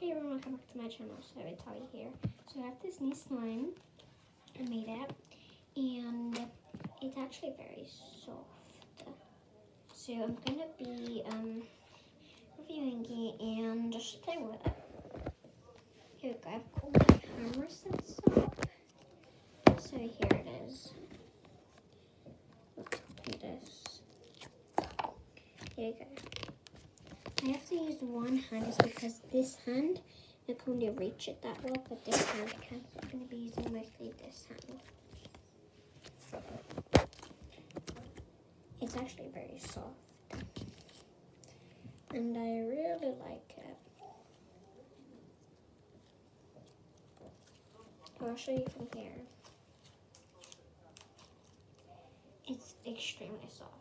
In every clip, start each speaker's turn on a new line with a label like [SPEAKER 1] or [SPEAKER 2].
[SPEAKER 1] Hey everyone, welcome back to my channel. So it's Holly here. So I have this new slime. I made it, and it's actually very soft. So I'm gonna be reviewing it and just playing with it. Here we go. I've got my camera set up. So here it is. Let's open this. Here we go. I have to use one hand just because this hand I can't really reach it that well, but this hand I can. So I'm going to be using mostly this hand. It's actually very soft, and I really like it. I'll show you from here. It's extremely soft.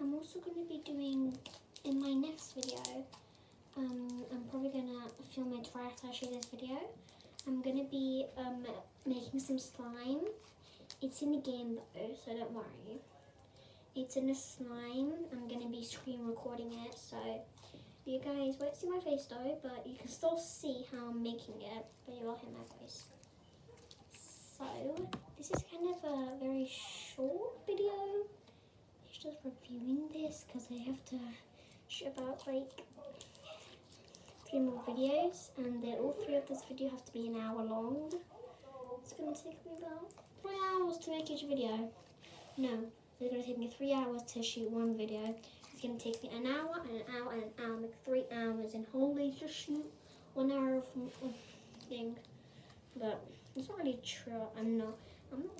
[SPEAKER 1] I'm also going to be doing, in my next video, I'm probably going to film it right after I show this video. I'm going to be making some slime. It's in the game though, so don't worry. It's in a slime. I'm going to be screen recording it, so you guys won't see my face though, but you can still see how I'm making it, but you will hear my voice. So, this is kind of a very short video. Just reviewing this because I have to shoot about like 3 more videos, and then all 3 of this video have to be an hour long. It's going to take me about 3 hours to make each video. No, it's going to take me 3 hours to shoot one video. It's going to take me an hour and an hour and an hour, like 3 hours, and wholly just shoot 1 hour of thing. But it's not really true. I'm not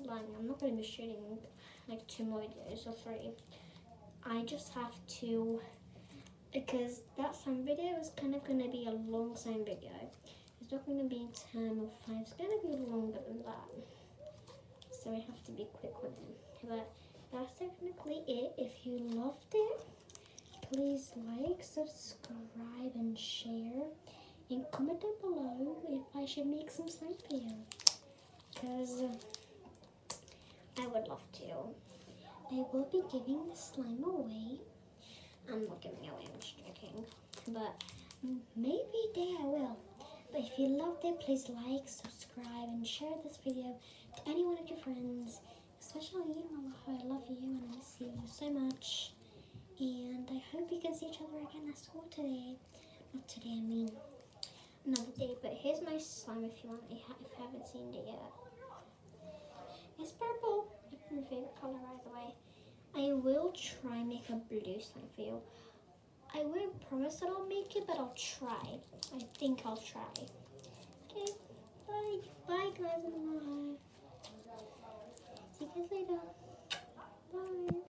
[SPEAKER 1] lying. I'm not going to be shooting like 2 more videos or 3. I just have to, because that slime video is kind of going to be a long slime video. It's not going to be 10 or 5. It's going to be longer than that. So I have to be quick with it. But that's technically it. If you loved it, please like, subscribe, and share. And comment down below if I should make some slime for you. Because I would love to. I will be giving the slime away. I'm not giving it away, I'm just joking. But maybe a day I will. But if you loved it, please like, subscribe, and share this video to any one of your friends. Especially you, Malaha. I love you and I miss you so much. And I hope we can see each other again at school today. Not today, I mean another day. But here's my slime if you want, if you haven't seen it yet. It's purple. It's my favorite color, by the way. I will try and make a blue slime for you. I wouldn't promise that I'll make it, but I'll try. I think I'll try. Okay, bye. Bye guys, and bye. See you guys later.